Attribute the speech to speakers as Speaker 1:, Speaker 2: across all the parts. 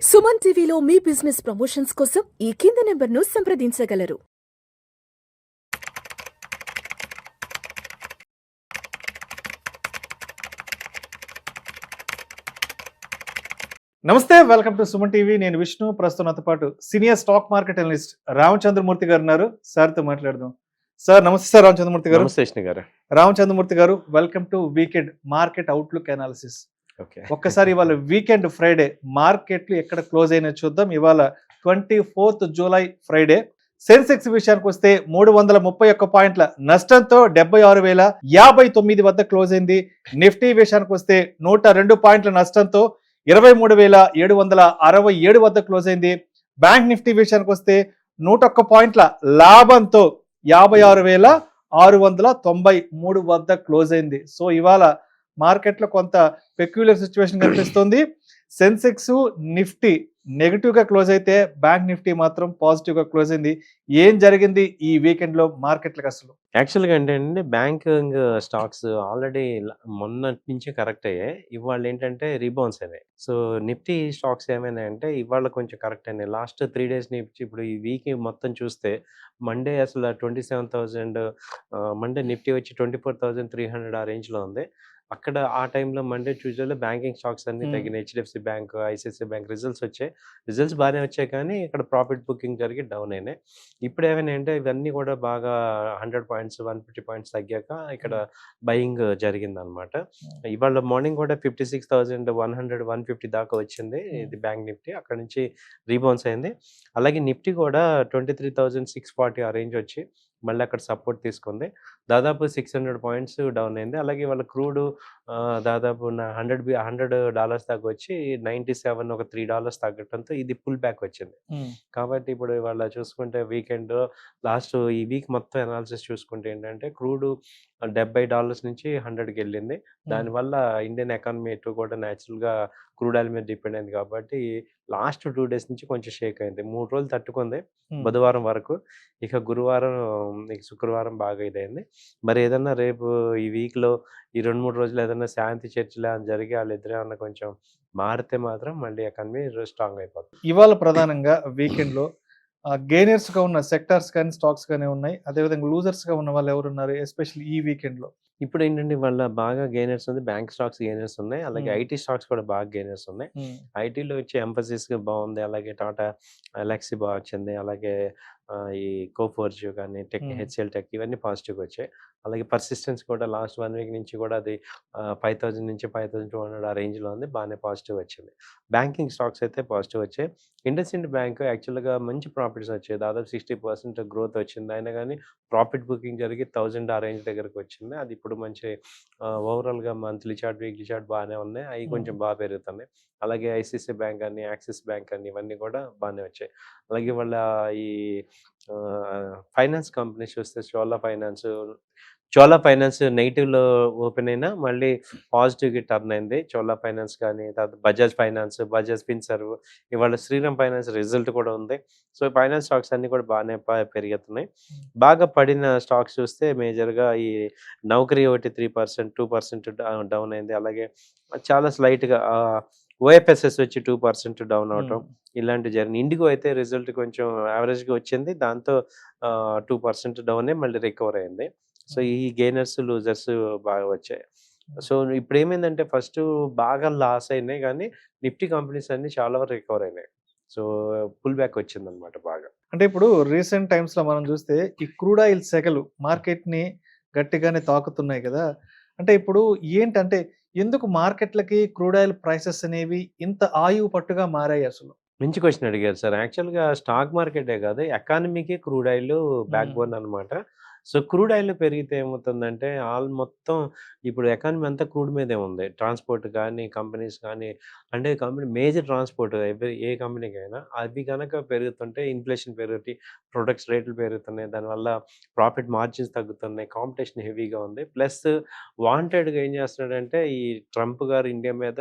Speaker 1: సుమన్ టీవీలో మీ business promotions కోసం ఈ కింది నెంబర్ను సంప్రదించగలరు.
Speaker 2: నమస్తే, వెల్కమ్ టు సుమన్ టీవీ. నేను విష్ణు. ప్రస్తుతం నాతో పాటు senior stock market analyst Ramachandramurthy గారు ఉన్నారు. సార్తో మాట్లాడదాం. సార్ నమస్తే. సార్ రామచంద్రమూర్తి గారు.
Speaker 3: నమస్తే విష్ణు గారు.
Speaker 2: రామచంద్రమూర్తి గారు, welcome to weekend market outlook analysis.
Speaker 3: Okay.
Speaker 2: ఒక్కసారి ఇవాళ వీకెండ్ ఫ్రైడే మార్కెట్లు ఎక్కడ క్లోజ్ అయినా చూద్దాం. ఇవాళ 24th జూలై ఫ్రైడే. సెన్సెక్స్ విషయానికి వస్తే 331 పాయింట్ల నష్టంతో 76,059 వద్ద క్లోజ్ అయింది. నిఫ్టీ విషయానికి వస్తే 102 పాయింట్ల నష్టంతో 23,767 వద్ద క్లోజ్ అయింది. బ్యాంక్ నిఫ్టీ విషయానికి వస్తే 101 పాయింట్ల లాభంతో 56,693 వద్ద క్లోజ్ అయింది. సో ఇవాళ మార్కెట్లో కొంత పెక్యులర్ సిచ్యువేషన్ కనిపిస్తుంది. సెన్సెక్స్ నిఫ్టీ నెగిటివ్ గా క్లోజ్ అయితే బ్యాంక్ నిఫ్టీ మాత్రం పాజిటివ్ గా క్లోజ్ అయింది. ఏం జరిగింది ఈ వీకెండ్ లో మార్కెట్లకు అసలు?
Speaker 3: యాక్చువల్గా ఏంటంటే బ్యాంకింగ్ స్టాక్స్ ఆల్రెడీ మొన్నటి నుంచే కరెక్ట్ అయ్యాయి. ఇవాళ ఏంటంటే రీబౌన్స్ అయినాయి. సో నిఫ్టీ స్టాక్స్ ఏమైనా అంటే ఇవాళ కొంచెం కరెక్ట్ అయినాయి. లాస్ట్ 3 డేస్ నుంచి ఇప్పుడు ఈ వీక్ మొత్తం చూస్తే మండే అసలు 27,000, మండే నిఫ్టీ వచ్చి 24,300 ఆ రేంజ్లో ఉంది. అక్కడ ఆ టైంలో మండే ట్యూస్డేలో బ్యాంకింగ్ స్టాక్స్ అన్ని తగ్గినాయి. HDFC bank, ICICI bank results వచ్చాయి. రిజల్ట్స్ బాగానే వచ్చాయి కానీ ఇక్కడ ప్రాఫిట్ బుకింగ్ జరిగి డౌన్ అయినాయి. ఇప్పుడు ఏమైనా అంటే ఇవన్నీ కూడా బాగా 100 పాయింట్స్ 150 పాయింట్స్ తగ్గాక ఇక్కడ బయింగ్ జరిగిందనమాట. ఇవాళ మార్నింగ్ కూడా 56,100 150 దాకా వచ్చింది ఇది బ్యాంక్ నిఫ్టీ. అక్కడ నుంచి రీబౌన్స్ అయింది. అలాగే నిఫ్టీ కూడా 23,640 ఆ రేంజ్ వచ్చి మళ్ళీ అక్కడ సపోర్ట్ తీసుకుంది. దాదాపు 600 పాయింట్స్ డౌన్ అయింది. అలాగే వాళ్ళ క్రూడ్ దాదాపు $100 దాకా వచ్చి 97 ఒక $3 తగ్గడంతో ఇది పుల్ బ్యాక్ వచ్చింది. కాబట్టి ఇప్పుడు ఇవాళ చూసుకుంటే వీకెండ్ లాస్ట్ ఈ వీక్ మొత్తం అనాలిసిస్ చూసుకుంటే ఏంటంటే క్రూడ్ $70 నుంచి 100కి వెళ్ళింది. దానివల్ల ఇండియన్ ఎకానమీ ఎటు కూడా న్యాచురల్గా క్రూడ్ ఆయిల్ మీద డిపెండ్ అయింది కాబట్టి లాస్ట్ 2 డేస్ నుంచి కొంచెం షేక్ అయింది. 3 రోజులు తట్టుకుంది బుధవారం వరకు. ఇక గురువారం ఇక శుక్రవారం బాగా ఇదైంది. మరి ఏదన్నా రేపు ఈ వీక్లో ఈ 2-3 రోజులు ఏదైనా శాంతి చర్చలు ఏమైనా జరిగి వాళ్ళిద్దరు ఏమన్నా కొంచెం మారితే మాత్రం మళ్ళీ ఎకానమీ స్ట్రాంగ్ అయిపోతుంది.
Speaker 2: ఇవాళ ప్రధానంగా వీకెండ్ లో గెయినర్స్ గా ఉన్న సెక్టార్స్ కానీ స్టాక్స్ కానీ ఉన్నాయి. అదేవిధంగా లూజర్స్ గా ఉన్న వాళ్ళు ఎవరు ఉన్నారు ఎస్పెషల్లీ ఈ వీకెండ్ లో?
Speaker 3: ఇప్పుడు ఏంటంటే వాళ్ళ బాగా గెయినర్స్ ఉంది. బ్యాంక్ స్టాక్స్ గెయినర్స్ ఉన్నాయి. అలాగే ఐటీ స్టాక్స్ కూడా బాగా గెయినర్స్ ఉన్నాయి. ఐటీలో వచ్చే ఎంఫసిస్ బాగుంది. అలాగే టాటా ఎలక్సీ బాగా వచ్చింది. అలాగే ఈ కోఫోర్జ్ కానీ టెక్, హెచ్సిఎల్ టెక్ ఇవన్నీ పాజిటివ్గా వచ్చాయి. అలాగే పర్సిస్టెన్స్ కూడా లాస్ట్ 1 వీక్ నుంచి కూడా అది 5,000 నుంచి 5,200 ఆ రేంజ్లో ఉంది. బాగానే పాజిటివ్ వచ్చింది. బ్యాంకింగ్ స్టాక్స్ అయితే పాజిటివ్ వచ్చాయి. ఇండస్ఇండ్ బ్యాంక్ యాక్చువల్గా మంచి ప్రాఫిట్స్ వచ్చాయి. దాదాపు 60% గ్రోత్ వచ్చింది. అయినా కానీ ప్రాఫిట్ బుకింగ్ జరిగి 1,000 ఆ రేంజ్ దగ్గరకు వచ్చింది. అది ఇప్పుడు మంచి ఓవరాల్గా మంత్లీ చార్ట్, వీక్లీ చార్ట్ బాగానే ఉన్నాయి. అవి కొంచెం బాగా పెరుగుతున్నాయి. అలాగే ఐసిఐసిఐ బ్యాంక్ అని, యాక్సిస్ బ్యాంక్ అని ఇవన్నీ కూడా బాగానే వచ్చాయి. అలాగే వాళ్ళ ఈ ఫైనాన్స్ కంపెనీస్ చూస్తే చోళా ఫైనాన్స్ నెగిటివ్లో ఓపెన్ అయినా మళ్ళీ పాజిటివ్కి టర్న్ అయింది. చోళా ఫైనాన్స్ కానీ తర్వాత బజాజ్ ఫైనాన్స్, బజాజ్ ఫిన్సర్వ్, ఇవాళ శ్రీరామ్ ఫైనాన్స్ రిజల్ట్ కూడా ఉంది. సో ఫైనాన్స్ స్టాక్స్ అన్నీ కూడా బాగానే పెరుగుతున్నాయి. బాగా పడిన స్టాక్స్ చూస్తే మేజర్గా ఈ నౌకరీ ఒకటి 3%, 2% డౌన్ అయింది. అలాగే చాలా స్లైట్గా ఓఎఫ్ఎస్ఎస్ వచ్చి 2% డౌన్ అవటం ఇలాంటివి జరిగింది. ఇండిగో అయితే రిజల్ట్ కొంచెం యావరేజ్గా వచ్చింది. దాంతో 2% డౌన్ మళ్ళీ రికవర్ అయింది. సో ఈ గెయినర్స్, లూజర్స్ బాగా వచ్చాయి. సో ఇప్పుడు ఏమైందంటే ఫస్ట్ బాగా లాస్ అయినాయి కానీ నిఫ్టీ కంపెనీస్ అన్ని చాలా వరకు రికవర్ అయినాయి. సో పుల్ బ్యాక్ వచ్చిందనమాట బాగా.
Speaker 2: అంటే ఇప్పుడు రీసెంట్ టైమ్స్ లో మనం చూస్తే ఈ క్రూడ్ ఆయిల్ సెగలు మార్కెట్ ని గట్టిగానే తాకుతున్నాయి కదా. అంటే ఇప్పుడు ఏంటంటే ఎందుకు మార్కెట్లకి క్రూడ్ ఆయిల్ ప్రైసెస్ అనేవి ఇంత ఆయువు పట్టుగా మారాయి అసలు?
Speaker 3: మంచి క్వశ్చన్ అడిగారు సార్. యాక్చువల్‌గా స్టాక్ మార్కెటే కాదు, ఎకానమీకి క్రూడ్ ఆయిల్ బ్యాక్ బోన్ అనమాట. సో క్రూడ్ ఆయిల్ పెరిగితే ఏమవుతుందంటే మొత్తం ఇప్పుడు ఎకానమీ అంతా క్రూడ్ మీదే ఉంది. ట్రాన్స్‌పోర్ట్ కానీ, కంపెనీస్ కానీ అంటే మేజర్ ట్రాన్స్‌పోర్ట్ ఏ కంపెనీకైనా అవి గనక పెరుగుతుంటే ఇన్‌ఫ్లేషన్ పెరిగి ప్రొడక్ట్స్ రేట్లు పెరుగుతున్నాయి. దానివల్ల ప్రాఫిట్ మార్జిన్స్ తగ్గుతున్నాయి. కాంపిటీషన్ హెవీగా ఉంది. ప్లస్ వాంటెడ్‌గా ఏం చేస్తున్నాడంటే ఈ ట్రంప్ గారు ఇండియా మీద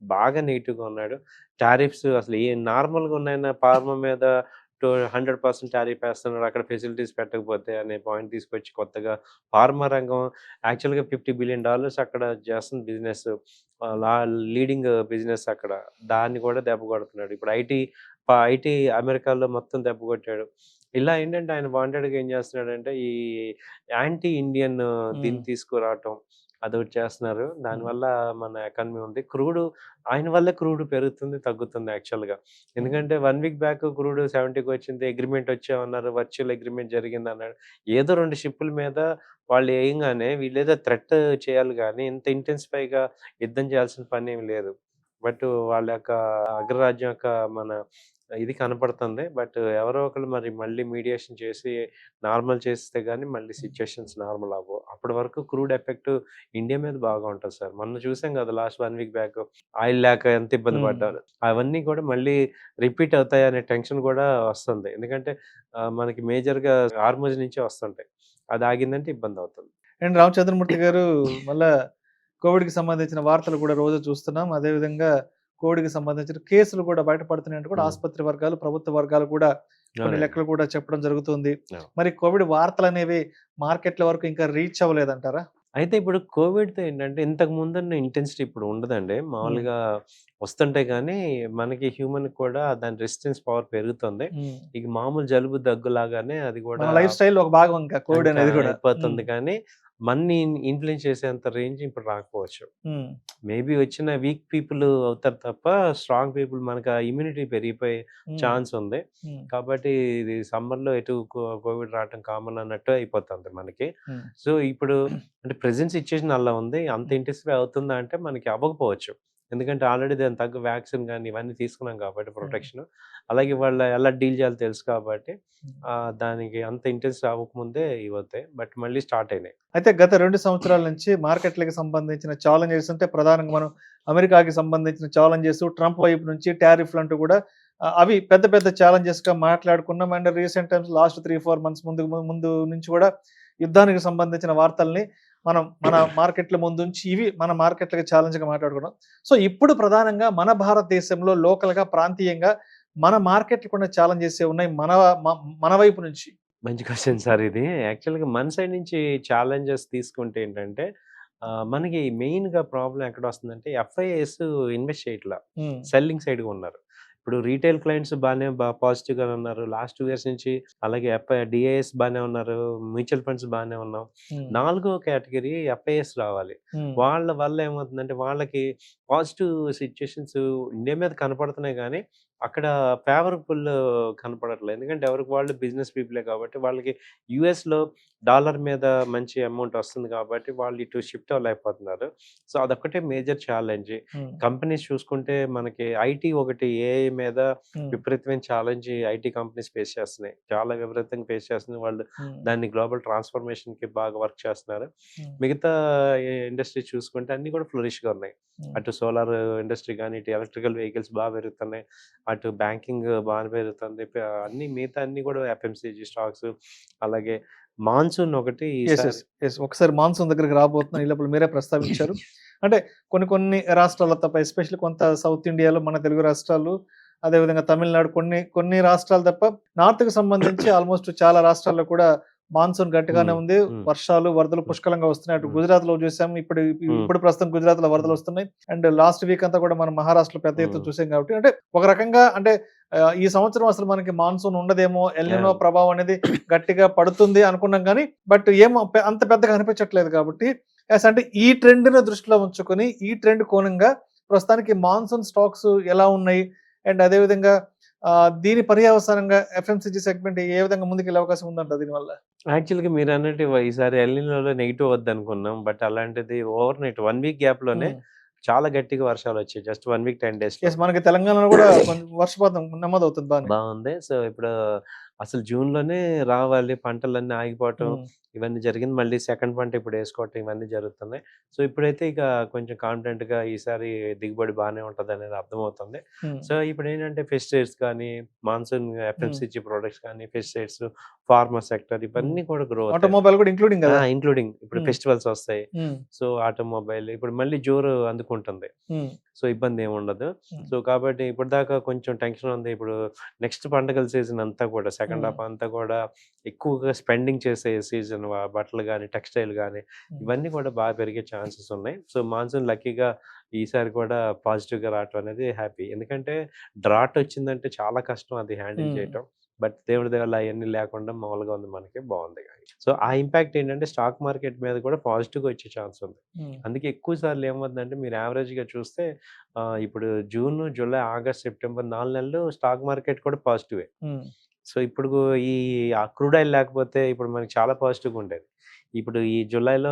Speaker 3: బాగా నెగెటివ్‌గా ఉన్నాడు. టారిఫ్స్ అసలు నార్మల్‌గా ఉన్నాయన్న ఫార్మా మీద 100% టారిఫ్ వేస్తున్నారు, అక్కడ ఫెసిలిటీస్ పెట్టకపోతే అనే పాయింట్ తీసుకొచ్చి కొత్తగా ఫార్మా రంగం యాక్చువల్‌గా $50 బిలియన్ అక్కడ చేస్తున్న బిజినెస్, లీడింగ్ బిజినెస్ అక్కడ. దాన్ని కూడా దెబ్బ కొడుతున్నాడు. ఇప్పుడు ఐటీ అమెరికాలో మొత్తం దెబ్బ కొట్టాడు. ఇలా ఏంటంటే ఆయన వాంటెడ్‌గా ఏం చేస్తున్నాడంటే ఈ యాంటీ ఇండియన్ దీన్ని తీసుకురావటం అదొకటి చేస్తున్నారు. దానివల్ల మన ఎకానమీ ఉంది. ఆయన వల్లే క్రూడ్ పెరుగుతుంది, తగ్గుతుంది యాక్చువల్‌గా. ఎందుకంటే 1 వీక్ బ్యాక్ క్రూడ్ 70కి వచ్చింది. అగ్రీమెంట్ వచ్చామన్నారు. వర్చువల్ అగ్రీమెంట్ జరిగిందన్నాడు. ఏదో 2 షిప్పుల మీద వాళ్ళు ఏయంగానే వీళ్ళేదో థ్రెట్ చేయాలి గానీ, ఇంత ఇంటెన్సిఫైగా యుద్ధం చేయాల్సిన పనేమి లేదు. బట్ వాళ్ళ యొక్క అగ్రరాజ్యం యొక్క మన ఇది కనపడుతుంది. బట్ ఎవరో ఒకళ్ళు మరి మళ్ళీ మీడియేషన్ చేసి నార్మల్ చేస్తే గానీ మళ్ళీ సిట్యుయేషన్స్ నార్మల్ అవ్వవు. అప్పటి వరకు క్రూడ్ ఎఫెక్ట్ ఇండియా మీద బాగా ఉంటది సార్. మొన్న చూసాం కదా! లాస్ట్ 1 వీక్ బ్యాక్ ఆయిల్ లేక ఎంత ఇబ్బంది పడ్డారో. అవన్నీ కూడా మళ్ళీ రిపీట్ అవుతాయనే టెన్షన్ కూడా వస్తుంది. ఎందుకంటే మనకి మేజర్‌గా హార్మోజ్ నుంచే వస్తుంటాయి. అది ఆగిందంటే ఇబ్బందవుతుంది.
Speaker 2: అండ్ రామచంద్రమూర్తి గారు మళ్ళా కోవిడ్‌కి సంబంధించిన వార్తలు కూడా రోజు చూస్తున్నాం. అదేవిధంగా కోవిడ్‌కి సంబంధించిన కేసులు కూడా బయటపడుతున్నాయంటూ కూడా
Speaker 3: హ్మ్.
Speaker 2: ఆసుపత్రి వర్గాలు, ప్రభుత్వ వర్గాలు కూడా కొన్ని
Speaker 3: అవునండి.
Speaker 2: లెక్కలు కూడా చెప్పడం జరుగుతుంది.
Speaker 3: అవును.
Speaker 2: మరి కోవిడ్ వార్తలనేవి మార్కెట్‌ల వరకు ఇంకా రీచ్ అవ్వలేదంటారా?
Speaker 3: అయితే ఇప్పుడు కోవిడ్‌తో ఏంటంటే ఇంతకు ముందున్న ఇంటెన్సిటీ ఇప్పుడు ఉండదండి.
Speaker 2: హ్మ్.
Speaker 3: మామూలుగా వస్తుంటాయి కానీ మనకి హ్యూమన్‌కి కూడా దాని రెసిస్టెన్స్ పవర్ పెరుగుతుంది.
Speaker 2: హ్మ్.
Speaker 3: ఇక మామూలు జలుబు, దగ్గులాగానే అది
Speaker 2: మన
Speaker 3: కూడా
Speaker 2: లైఫ్ స్టైల్‌లో ఒక భాగం ఇంకా కోవిడ్
Speaker 3: ఇంకా
Speaker 2: అనేది కూడా.
Speaker 3: అయిపోతుంది
Speaker 2: హ్మ్.
Speaker 3: కానీ మనని ఇన్‌ఫ్లుయెన్స్ చేసేంత రేంజ్ ఇప్పుడు రాకపోవచ్చు.
Speaker 2: హ్మ్.
Speaker 3: మేబీ వచ్చిన వీక్ పీపుల్ అవుతారు తప్ప స్ట్రాంగ్ పీపుల్ మనకు ఆ ఇమ్యూనిటీ పెరిగిపోయే
Speaker 2: హ్మ్.
Speaker 3: ఛాన్స్ ఉంది.
Speaker 2: హ్మ్.
Speaker 3: కాబట్టి ఇది సమ్మర్‌లో ఎటు కోవిడ్ రావటం కామన్ అన్నట్టు అయిపోతుంది మనకి.
Speaker 2: హ్మ్.
Speaker 3: సో, ఇప్పుడు అంటే ప్రెజెంట్ సిట్యుయేషన్ అలా ఉంది. అంత
Speaker 2: హ్మ్.
Speaker 3: ఇంటెన్సిఫై అవుతుందా అంటే మనకి అవ్వకపోవచ్చు. ఎందుకంటే ఆల్రెడీ దానికి తగ్గ వ్యాక్సిన్ గాని ఇవన్నీ తీసుకున్నాం కాబట్టి
Speaker 2: హ్మ్.
Speaker 3: ప్రొటెక్షన్. అలాగే వాళ్ళు ఎలా డీల్ చేయాలో తెలుసు కాబట్టి
Speaker 2: హ్మ్.
Speaker 3: దానికి అంత ఇంటెన్సివ్ అవ్వకముందే ఇవవుతాయి. బట్ మళ్ళీ స్టార్ట్ అయినాయి.
Speaker 2: అయితే గత 2 సంవత్సరాల నుంచి మార్కెట్‌లకి సంబంధించిన ఛాలెంజెస్ అంటే ప్రధానంగా మనం అమెరికాకి సంబంధించిన ఛాలెంజెస్, ట్రంప్ వైపు నుంచి టారిఫ్‌లంటూ కూడా అవి పెద్ద పెద్ద ఛాలెంజెస్‌గా మాట్లాడుకున్నాం. And recent times last 3, 4 months ముందు నుంచి కూడా యుద్ధానికి సంబంధించిన వార్తల్ని మనం మన మార్కెట్‌ల ముందుంచి ఇవి మన మార్కెట్‌లకి ఛాలెంజ్‌గా మాట్లాడుకున్నాం. సో, ఇప్పుడు ప్రధానంగా మన భారతదేశంలో లోకల్‌గా, ప్రాంతీయంగా మన మార్కెట్‌లకున్న ఛాలెంజెస్ ఏవున్నాయి మన వైపు నుంచి?
Speaker 3: మంచి క్వెషన్ సార్ ఇది. యాక్చువల్‌గా మన సైడ్ నుంచి ఛాలెంజెస్ తీసుకుంటే ఏంటంటే, మనకి మెయిన్‌గా ప్రాబ్లమ్ ఎక్కడొస్తుందంటే ఎఫ్ఐఐస్ ఇన్వెస్ట్ చేయట్లా.
Speaker 2: హ్మ్.
Speaker 3: సెల్లింగ్ సైడ్‌గా ఉన్నారు. ఇప్పుడు రీటైల్ క్లయింట్స్ పాజిటివ్‌గానే ఉన్నారు. లాస్ట్ 2 ఇయర్స్ నుంచి అలాగే డిఐఎస్ బానే ఉన్నారు. మ్యూచువల్ ఫండ్స్ బానే ఉన్నాం.
Speaker 2: హ్మ్.
Speaker 3: నాలుగో కేటగిరీ ఎఫ్ఐఎస్ రావాలి.
Speaker 2: హ్మ్.
Speaker 3: వాళ్ళ వల్ల ఏమవుతుందంటే వాళ్ళకి పాజిటివ్ సిట్యుయేషన్స్ ఇండియా మీద కనపడుతున్నాయి గానీ, అక్కడ ఫేవరబుల్ కనపడట్లేదు. ఎందుకంటే ఎవరికి వాళ్ళు బిజినెస్ పీపులే కాబట్టి వాళ్ళకి యూఎస్‌లో డాలర్ మీద మంచి అమౌంట్ వస్తుంది కాబట్టి వాళ్ళు ఇటు షిఫ్ట్ అవ్వలేకపోతున్నారు. సో, అదొక్కటే మేజర్ ఛాలెంజ్.
Speaker 2: హ్మ్.
Speaker 3: కంపెనీస్ చూసుకుంటే మనకి ఐటీ ఒకటి ఏఐ మీద
Speaker 2: హ్మ్.
Speaker 3: విపరీతమైన ఛాలెంజ్ ఐటీ కంపెనీస్ ఫేస్ చేస్తున్నాయి. చాలా విపరీతంగా ఫేస్ చేస్తున్నాయి. వాళ్ళు
Speaker 2: హ్మ్.
Speaker 3: దాన్ని గ్లోబల్ ట్రాన్స్‌ఫర్మేషన్‌కి బాగా వర్క్ చేస్తున్నారు.
Speaker 2: హ్మ్.
Speaker 3: మిగతా ఇండస్ట్రీ చూసుకుంటే అన్నీ కూడా ఫ్లరిష్‌గా ఉన్నాయి.
Speaker 2: హ్మ్.
Speaker 3: అటు సోలార్ ఇండస్ట్రీ గాని, ఇటు ఎలక్ట్రికల్ వెహికల్స్ పెరుగుతున్నాయి. అటు బ్యాంకింగ్ బాగా పెరుగుతుంది. అన్నీ మిగతా అన్నీ కూడా ఎఫ్ఎంసీజీ స్టాక్స్ అలాగే మాన్సూన్ ఒకటి
Speaker 2: యెస్. యెస్.
Speaker 3: ఈసారి
Speaker 2: యెస్. ఒకసారి మాన్సూన్ దగ్గరికి రాబోతున్నాను. ఈ లోపల మీరే ప్రస్తావించారు. అంటే కొన్ని రాష్ట్రాల్లో తప్ప ఎస్పెషల్లీ కొంత సౌత్ ఇండియాలో మన తెలుగు రాష్ట్రాలు, అదేవిధంగా తమిళనాడు కొన్ని రాష్ట్రాలు తప్ప నార్త్‌కి సంబంధించి ఆల్‌మోస్ట్ చాలా రాష్ట్రాల్లో కూడా మాన్సూన్ గట్టిగానే
Speaker 3: హ్మ్.
Speaker 2: ఉంది.
Speaker 3: హ్మ్.
Speaker 2: వర్షాలు, వరదలు
Speaker 3: హ్మ్.
Speaker 2: పుష్కలంగా వస్తున్నాయి. అటు
Speaker 3: హ్మ్.
Speaker 2: గుజరాత్‌లో చూసాం. ఇప్పుడు
Speaker 3: హ్మ్.
Speaker 2: ఇప్పుడు ప్రస్తుతం గుజరాత్‌లో
Speaker 3: హ్మ్.
Speaker 2: వరదలొస్తున్నాయి. అండ్ లాస్ట్ వీక్ అంతా కూడా మనం మహారాష్ట్రలో పెద్ద ఎత్తున
Speaker 3: హ్మ్.
Speaker 2: చూసాం కాబట్టి అంటే ఒక రకంగా అంటే ఈ సంవత్సరం అసలు మనకి మాన్సూన్ ఉండదేమో, ఎల్‌నినో
Speaker 3: యాహ్!
Speaker 2: ప్రభావం అనేది గట్టిగా పడుతుంది అనుకున్నాం గానీ, బట్ ఏమో అంత పెద్దగా అనిపించట్లేదు కాబట్టి అంటే ఈ ట్రెండ్‌ని దృష్టిలో ఉంచుకొని, ఈ ట్రెండ్ కోణంగా ప్రస్తుతానికి మాన్సూన్ స్టాక్స్ ఎలా ఉన్నాయి? అండ్ అదేవిధంగా దీని పర్యవసానంగా ఎఫ్ఎంసీజీ సెగ్మెంట్ ఏ విధంగా ముందుకెళ్ళే అవకాశం ఉందంటారు దీనివల్ల?
Speaker 3: యాక్చువల్‌గా మీరన్నట్టు ఈసారి ఎల్‌నినోలో నెగెటివ్ వద్దనుకున్నాం. బట్ అలాంటిది ఓవర్‌నైట్ 1 వీక్ గ్యాప్‌లోనే
Speaker 2: హ్మ్.
Speaker 3: చాలా గట్టిగా వర్షాలొచ్చాయి. జస్ట్ 1 వీక్ 10 డేస్‌లో.
Speaker 2: యెస్. మనకి తెలంగాణలో గూడా కొంచెం వర్షపాతం నమోదవుతుంది బానే.
Speaker 3: బావుంది. సో, ఇప్పుడు అసలు జూన్‌లోనే రావాలి పంటలన్నీ ఆగిపోవటం
Speaker 2: ఉమ్,
Speaker 3: ఇవన్నీ జరిగింది. మళ్ళీ సెకండ్ పంట ఇప్పుడు ఏసుకోవటం ఇవన్నీ జరుగుతున్నాయి. సో, ఇప్పుడైతే ఇక కొంచెం కాన్ఫిడెంట్‌గా ఈసారి దిగుబడి బానే ఉంటదనేది అర్థమవుతుంది.
Speaker 2: ఉమ్,
Speaker 3: సో, ఇప్పుడేంటంటే పెస్టిసైడ్స్ కానీ, మాన్సూన్
Speaker 2: ఉమ్,
Speaker 3: ఎఫ్ఎంసీజీ ప్రొడక్ట్స్ కానీ, పెస్టిసైడ్స్, ఫార్మా సెక్టర్
Speaker 2: ఉమ్.
Speaker 3: ఇవన్నీ కూడా గ్రో అవుతాయి.
Speaker 2: ఆటోమొబైల్ కూడా ఇంక్లూడింగ్ కదా.
Speaker 3: ఇంక్లూడింగ్ ఇప్పుడు
Speaker 2: ఉమ్,
Speaker 3: ఫెస్టివల్స్ వస్తాయి.
Speaker 2: ఉమ్,
Speaker 3: సో, ఆటోమొబైల్ ఇప్పుడు మళ్ళీ జోరు అందుకుంటుంది.
Speaker 2: ఉమ్,
Speaker 3: సో, ఇబ్బందేముండదు.
Speaker 2: ఉమ్,
Speaker 3: సో, కాబట్టి ఇప్పటిదాకా కొంచెం టెన్షన్ ఉంది. ఇప్పుడు నెక్స్ట్ పండగల సీజన్ అంతా కూడా సెకండ్
Speaker 2: ఉమ్,
Speaker 3: హాఫ్ అంతా కూడా ఎక్కువగా స్పెండింగ్ చేసే సీజన్ బట్టలు గానీ, టెక్స్‌టైల్ గానీ
Speaker 2: ఉమ్,
Speaker 3: ఇవన్నీ కూడా బాగా పెరిగే ఛాన్సెస్ ఉన్నాయి. సో, మాన్సూన్ లక్కీగా ఈసారి కూడా పాజిటివ్‌గా రావటం అనేది హ్యాపీ. ఎందుకంటే డ్రాట్ వచ్చిందంటే చాలా కష్టం అది హ్యాండిల్
Speaker 2: ఉమ్,
Speaker 3: చేయటం. బట్ దేవుడి దయ వల్ల అయన్నీ లేకుండా మామూలుగా ఉంది మనకి బావుంది. సో, ఆ ఇంపాక్ట్ ఏంటంటే స్టాక్ మార్కెట్ మీద కూడా పాజిటివ్‌గా వచ్చే ఛాన్స్ ఉంది.
Speaker 2: ఉమ్,
Speaker 3: అందుకే ఎక్కువ సార్లు ఏమవుతుందంటే మీరు యావరేజ్‌గా చూస్తే ఇప్పుడు జూన్, జూలై, ఆగస్ట్, సెప్టెంబర్ 4 నెలలు స్టాక్ మార్కెట్ కూడా పాజిటివే.
Speaker 2: ఉమ్,
Speaker 3: సో, ఇప్పుడు ఈ క్రూడ్ ఆయిల్ లేకపోతే ఇప్పుడు మనకి చాలా పాజిటివ్‌గా ఉండేది. ఇప్పుడు ఈ జులైలో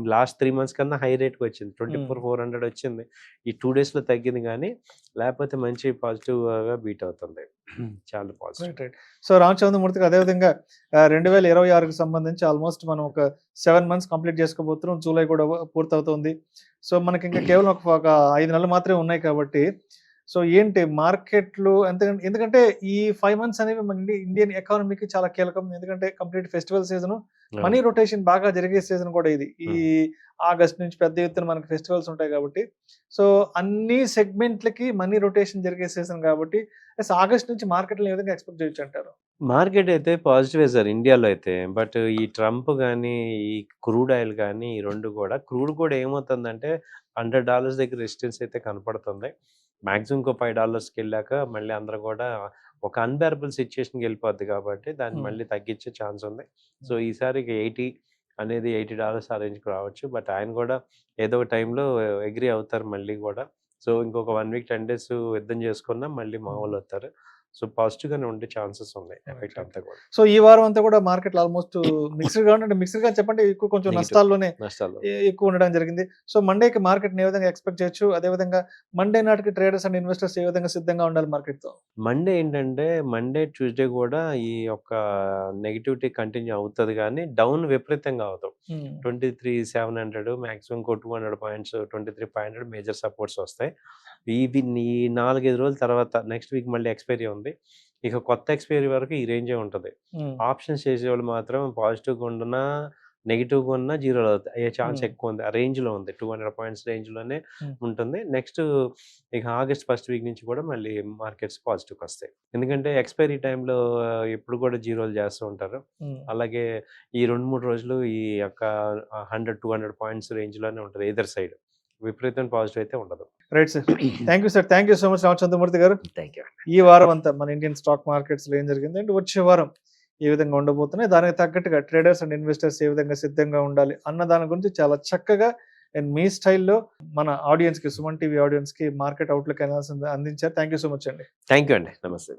Speaker 3: లాస్ట్ 3 మంత్స్ కన్నా హై రేట్‌కొచ్చింది.
Speaker 2: ఉమ్.
Speaker 3: 24,400 వచ్చింది. ఈ 2 డేస్‌లో తగ్గింది గానీ, లేకపోతే మంచి పాజిటివ్‌గా బీట్ అవుతుంది. చాలా పాజిటివ్.
Speaker 2: Right right. సో రామచంద్రమూర్తికి అదేవిధంగా 2026కి సంబంధించి ఆల్మోస్ట్ మనం ఒక 7 మంత్స్ కంప్లీట్ చేసుకోబోతున్నాం. జూలై కూడా పూర్తవుతుంది. సో మనకి ఇంకా కేవలం ఒక 5 నెలలు మాత్రమే ఉన్నాయి కాబట్టి సో ఏంటి మార్కెట్లు ఎందుకంటే ఈ 5 మంత్స్ అనేవి మన ఇండియన్ ఎకానమీకి చాలా కీలకం. ఎందుకంటే కంప్లీట్ ఫెస్టివల్ సీజన్, మనీ
Speaker 3: అవును.
Speaker 2: రొటేషన్ బాగా జరిగే సీజన్ కూడా ఇది. ఈ
Speaker 3: హ్మ్.
Speaker 2: ఆగస్ట్ నుంచి పెద్ద ఎత్తున మనకి ఫెస్టివల్స్ ఉంటాయి కాబట్టి సో అన్ని సెగ్మెంట్లకి మనీ రొటేషన్ జరిగే సీజన్ కాబట్టి ఆగస్ట్ నుంచి మార్కెట్లో ఏ విధంగా ఎక్స్పెక్ట్ చేయొచ్చు అంటారు?
Speaker 3: మార్కెట్ అయితే పాజిటివే సార్ ఇండియాలో అయితే. బట్ ఈ ట్రంప్ గానీ, ఈ క్రూడ్ ఆయిల్ గానీ, ఈ 2 కూడా క్రూడ్ కూడా ఏమవుతుందంటే $100 దగ్గర రెసిస్టెన్స్ అయితే కనపడుతుంది. మాక్సిమం ఇంకో $5కెళ్ళాక మళ్ళీ అందరూ కూడా ఒక అన్‌బేరబుల్ సిట్యుయేషన్‌కి వెళ్ళిపోద్ది కాబట్టి దాన్ని మళ్ళీ తగ్గించే ఛాన్స్ ఉంది. సో, ఈసారికి 80 అనేది $80 ఆ రేంజ్‌కి రావచ్చు. బట్ ఆయన కూడా ఏదో ఒక టైంలో అగ్రీ అవుతారు మళ్ళీ గూడా. సో, ఇంకొక 1 వీక్ 10 డేస్ యుద్ధం చేసుకున్నా మళ్ళీ మామూలవుతారు. సో, పాజిటివ్‌గానే ఉండే ఛాన్సెస్ ఉన్నాయి ఎఫెక్ట్ అంతా కూడా.
Speaker 2: సో ఈ వారం అంతా కూడా మార్కెట్లు ఆల్మోస్ట్ మిక్స్డ్‌గా అంటే మిక్స్డ్‌గా చెప్పండి ఎక్కువ కొంచెం
Speaker 3: నెగెటివ్
Speaker 2: నష్టాల్లోనే
Speaker 3: నష్టాలు.
Speaker 2: ఎక్కువ ఉండడం జరిగింది. సో మండేకి మార్కెట్‌ని ఏ విధంగా ఎక్స్‌పెక్ట్ చేయొచ్చు? అదేవిధంగా మండే నాటికి ట్రేడర్స్ అండ్ ఇన్వెస్టర్స్ ఏ విధంగా సిద్ధంగా ఉండాలి మార్కెట్‌తో?
Speaker 3: మండే ఏంటంటే మండే, ట్యూస్‌డే కూడా ఈ యొక్క నెగటివిటీ కంటిన్యూ అవుతది గానీ డౌన్ విపరీతంగా అవ్వదు.
Speaker 2: హ్మ్.
Speaker 3: 23,700 మాక్సిమం ఇంకో 200 పాయింట్స్ 23,500 మేజర్ సపోర్ట్స్ వస్తాయి. ఇవి ఈ 4, 5 రోజుల తర్వాత నెక్స్ట్ వీక్ మళ్ళీ ఎక్స్‌పైరీ ఉంది. ఇక కొత్త ఎక్స్‌పైరీ వరకు ఈ రేంజే ఉంటది.
Speaker 2: హ్మ్.
Speaker 3: ఆప్షన్స్ చేసేవాళ్ళు మాత్రం పాజిటివ్‌గా ఉండునా, నెగెటివ్‌గా ఉన్నా జీరోలో అవుతాయి. అయ్యే ఛాన్స్
Speaker 2: హ్మ్.
Speaker 3: ఎక్కువ ఉంది. ఆ రేంజ్‌లో ఉంది. 200 పాయింట్స్ రేంజ్‌లోనే
Speaker 2: హ్మ్.
Speaker 3: ఉంటుంది. నెక్స్ట్ ఇక ఆగస్ట్ ఫస్ట్ వీక్ నుంచి కూడా మళ్ళీ మార్కెట్స్ పాజిటివ్‌కొస్తాయి. ఎందుకంటే ఎక్స్‌పైరీ టైమ్‌లో ఎప్పుడు కూడా జీరోలు చేస్తూ ఉంటారు.
Speaker 2: హ్మ్.
Speaker 3: అలాగే ఈ 2, 3 రోజులు ఈ యొక్క 100, 200 పాయింట్స్ రేంజ్‌లోనే ఉంటది ఎయిదర్ సైడ్. విపరీతమైన పాజిటివ్ అయితే ఉండదు.
Speaker 2: Right sir. Thank you sir. Thank you so much Ramachandramurthy గారు.
Speaker 3: Thank you.
Speaker 2: ఈ వారం అంతా మన ఇండియన్ స్టాక్ మార్కెట్స్‌లో ఏం జరిగింది అండ్ వచ్చే వారం ఏ విధంగా ఉండబోతున్నాయి, దానికి తగ్గట్టుగా ట్రేడర్స్ అండ్ ఇన్వెస్టర్స్ ఏ విధంగా సిద్ధంగా ఉండాలి అన్న దాని గురించి చాలా చక్కగా అండ్ మీ స్టైల్‌లో మన ఆడియన్స్‌కి, సుమన్ టీవీ ఆడియన్స్‌కి మార్కెట్ అవుట్‌లుక్ అనాలిసిస్ అందించారు. థాంక్ యూ సో మచ్ అండి.
Speaker 3: థాంక్ యూ అండి. నమస్తే.